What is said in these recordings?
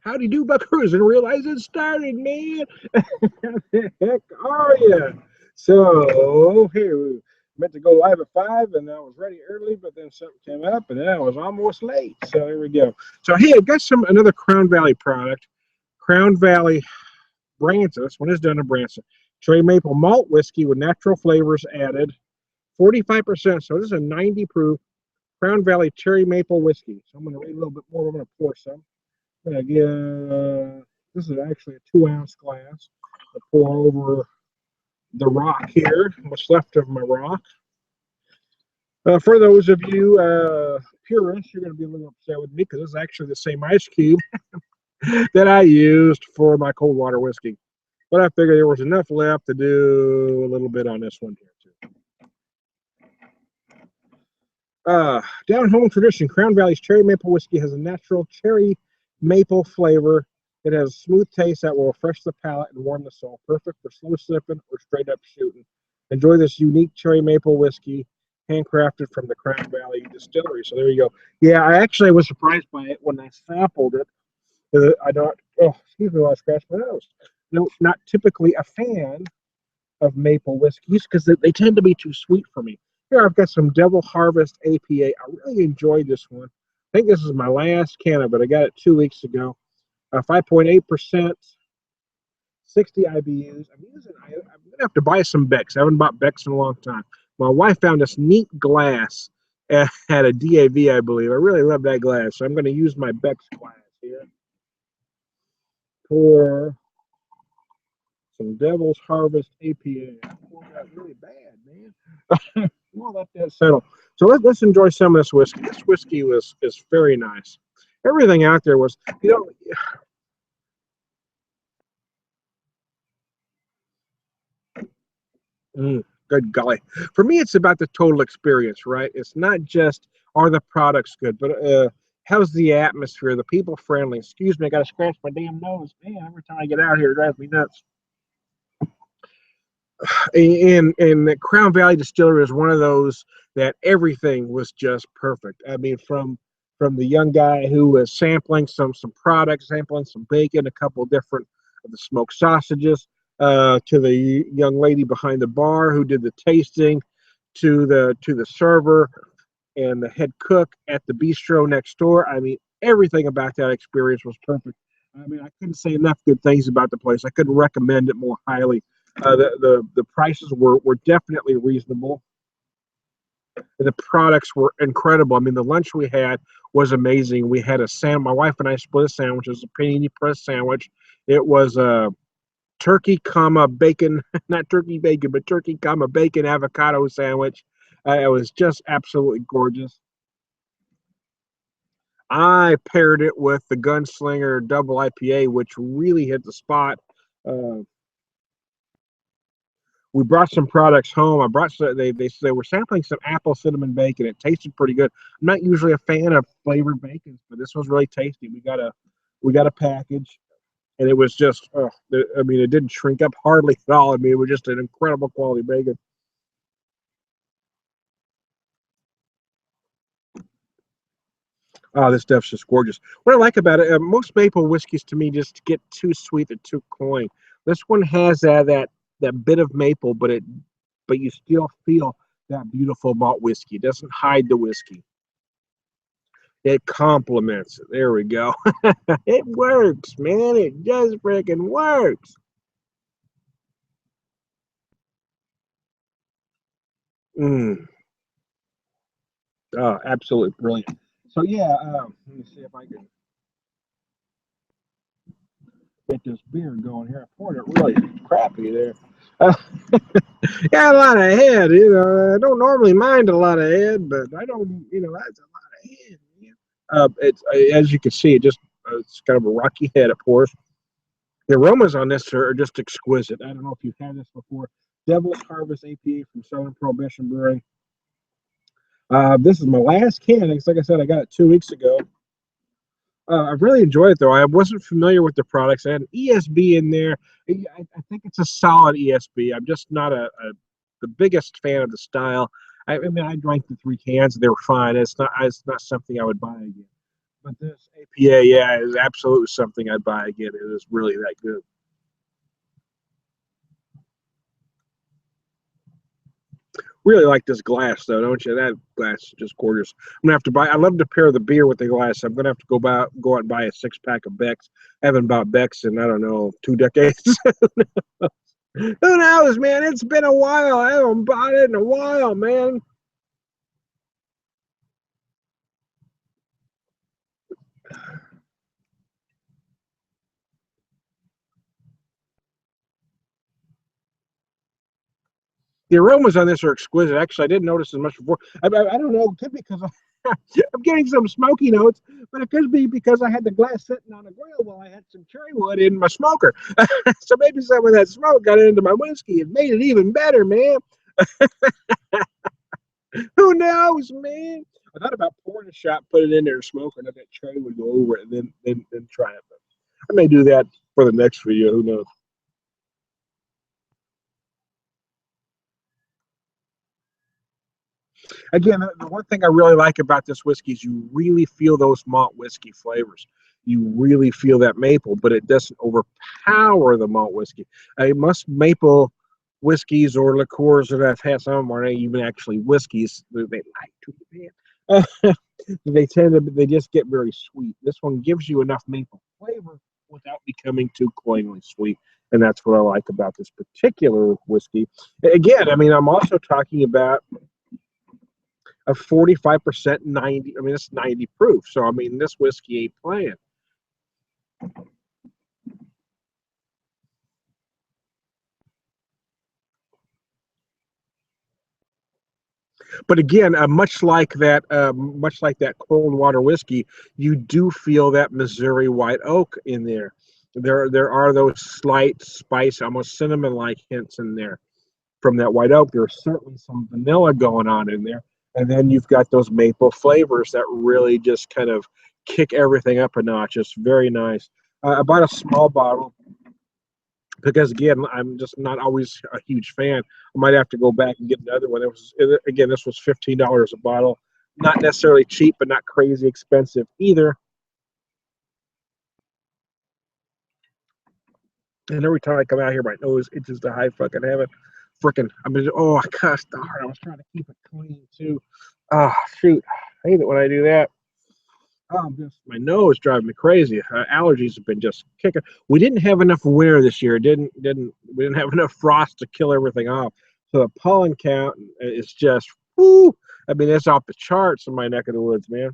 Howdy do, buckaroos, and realize it started, man. How the heck are you? So, here we meant to go live at 5, and I was ready early, but then something came up, and then I was almost late. So, here we go. So, hey, I've got another Crown Valley product. Crown Valley Branson. This one is done in Branson. Cherry maple malt whiskey with natural flavors added. 45%. So, this is a 90 proof Crown Valley cherry maple whiskey. So, I'm going to read a little bit more. I'm going to pour some. This is actually a 2-ounce glass. I pour over the rock here, what's left of my rock. For those of you purists, you're going to be a little upset with me because this is actually the same ice cube that I used for my cold water whiskey. But I figured there was enough left to do a little bit on this one here too. Down home tradition, Crown Valley's cherry maple whiskey has a natural cherry maple flavor. It has a smooth taste that will refresh the palate and warm the soul. Perfect for slow sipping or straight up shooting. Enjoy this unique cherry maple whiskey, handcrafted from the Crown Valley Distillery. So there you go. Yeah, I actually was surprised by it when I sampled it. I don't. Oh, excuse me, while I scratch my nose. No, not typically a fan of maple whiskeys because they tend to be too sweet for me. Here I've got some Devil Harvest APA. I really enjoyed this one. I think this is my last can of it. I got it 2 weeks ago. 5.8%, 60 IBUs. I'm going to have to buy some Becks. I haven't bought Becks in a long time. My wife found this neat glass at a DAV, I believe. I really love that glass, so I'm going to use my Becks glass here. Pour some Devil's Harvest APA. I poured that really bad, man. We'll let that settle. So let's enjoy some of this whiskey. This whiskey is very nice. Everything out there was, good golly. For me, it's about the total experience, right? It's not just, are the products good, but how's the atmosphere, the people friendly? Excuse me, I got to scratch my damn nose. Man, every time I get out here, it drives me nuts. And the Crown Valley Distillery is one of those that everything was just perfect. I mean, from the young guy who was sampling some products, sampling some bacon, a couple different of the smoked sausages, to the young lady behind the bar who did the tasting, to the server and the head cook at the bistro next door. I mean, everything about that experience was perfect. I mean, I couldn't say enough good things about the place. I couldn't recommend it more highly. The prices were definitely reasonable. The products were incredible. I mean, the lunch we had was amazing. We had my wife and I split a sandwich. It was a panini press sandwich. It was a turkey, bacon, not turkey bacon, but turkey, bacon avocado sandwich. It was just absolutely gorgeous. I paired it with the Gunslinger Double IPA, which really hit the spot. We brought some products home. They were sampling some apple cinnamon bacon. It tasted pretty good. I'm not usually a fan of flavored bacons, but this was really tasty. We got a package, and it was just, I mean, it didn't shrink up hardly at all. I mean, it was just an incredible quality bacon. Oh, this stuff's just gorgeous. What I like about it, most maple whiskeys to me just get too sweet and too cloying. This one has that bit of maple, but you still feel that beautiful malt whiskey. It doesn't hide the whiskey. It complements it. There we go. It works, man. It just freaking works. Oh, absolutely brilliant. So yeah, let me see if I can get this beer going here. I poured it really crappy there. Got a lot of head, I don't normally mind a lot of head, but I don't, that's a lot of head. It's as you can see, it's kind of a rocky head, of course. The aromas on this are just exquisite. I don't know if you've had this before. Devil's Harvest APA from Southern Prohibition Brewing. This is my last can. Like I said, I got it 2 weeks ago. I really enjoyed it, though. I wasn't familiar with the products. I had an ESB in there. I think it's a solid ESB. I'm just not the biggest fan of the style. I mean, I drank the 3 cans. They were fine. It's not something I would buy again. But this APA, yeah, is absolutely something I'd buy again. It is really that good. Really like this glass, though, don't you? That glass is just gorgeous. I'm gonna have to buy. I love to pair the beer with the glass. I'm gonna have to go out and buy a 6 pack of Becks. I haven't bought Becks in I don't know 2 decades. Who knows, man? It's been a while. I haven't bought it in a while, man. The aromas on this are exquisite. Actually, I didn't notice as much before. I don't know. It could be because I'm getting some smoky notes, but it could be because I had the glass sitting on a grill while I had some cherry wood in my smoker. So maybe some of that smoke got into my whiskey and made it even better, man. Who knows, man? I thought about pouring a shot, put it in there, and smoke, and then that cherry would go over it, and then try it. But I may do that for the next video. Who knows? Again, the one thing I really like about this whiskey is you really feel those malt whiskey flavors. You really feel that maple, but it doesn't overpower the malt whiskey. Most maple whiskeys or liqueurs that I've had, some of them aren't even actually whiskeys. They like to be bad. They just get very sweet. This one gives you enough maple flavor without becoming too cloyingly sweet. And that's what I like about this particular whiskey. Again, I mean, I'm also talking about of 45%, 90. I mean, it's 90 proof. So, I mean, this whiskey ain't playing. But again, much like that cold water whiskey, you do feel that Missouri white oak in there. There are those slight spice, almost cinnamon-like hints in there from that white oak. There's certainly some vanilla going on in there, and then you've got those maple flavors that really just kind of kick everything up a notch. It's very nice. I bought a small bottle because again, I'm just not always a huge fan. I might have to go back and get another one. Again, this was $15 a bottle, not necessarily cheap, but not crazy expensive either. And every time I come out here, my nose itches to high fucking heaven. Freaking, I mean, oh, I cussed hard. I was trying to keep it clean too. Ah, shoot, I hate it when I do that. Oh, just my nose driving me crazy. Allergies have been just kicking. We didn't have enough winter this year. We didn't have enough frost to kill everything off. So the pollen count is just whoo. I mean, it's off the charts in my neck of the woods, man.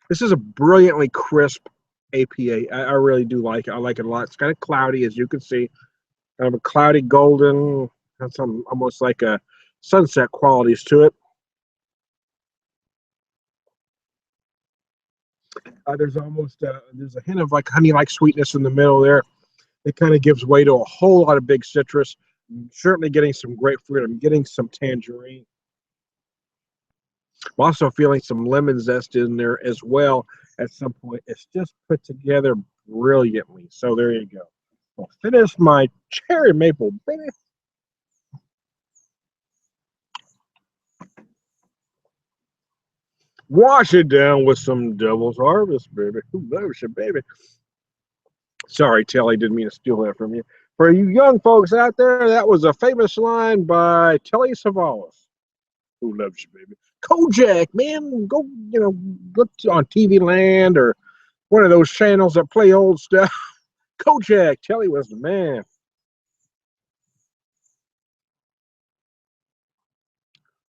This is a brilliantly crisp APA. I really do like it. I like it a lot. It's kind of cloudy, as you can see. Kind of a cloudy golden, has some almost like a sunset qualities to it. There's a hint of like honey-like sweetness in the middle there. It kind of gives way to a whole lot of big citrus. I'm certainly getting some grapefruit. I'm getting some tangerine. I'm also feeling some lemon zest in there as well at some point. It's just put together brilliantly. So there you go. I'll finish my cherry maple, baby. Wash it down with some Devil's Harvest, baby. Who loves you, baby? Sorry, Telly, didn't mean to steal that from you. For you young folks out there, that was a famous line by Telly Savalas. Who loves you, baby? Kojak, man, go, look on TV Land or one of those channels that play old stuff. Kojak, Telly was the man.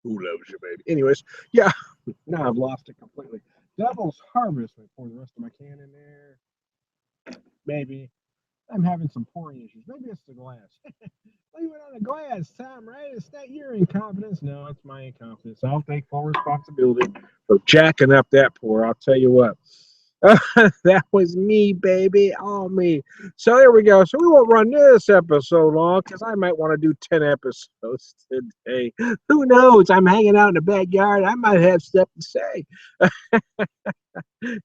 Who loves you, baby? Anyways, yeah, now I've lost it completely. Devil's Harvest. I pour the rest of my can in there. Maybe. I'm having some pouring issues. Maybe it's the glass. Leave it on the glass, Tom, right? It's not your incompetence. No, it's my incompetence. I'll take full responsibility for jacking up that pour. I'll tell you what. That was me, baby. All me. So there we go. So we won't run this episode long because I might want to do 10 episodes today. Who knows? I'm hanging out in the backyard. I might have stuff to say.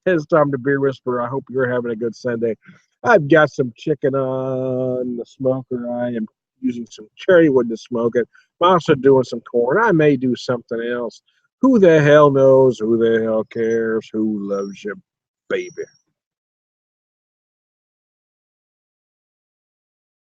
It's Tom the Beer Whisperer. I hope you're having a good Sunday. I've got some chicken on the smoker. I am using some cherry wood to smoke it. I'm also doing some corn. I may do something else. Who the hell knows? Who the hell cares? Who loves you, baby?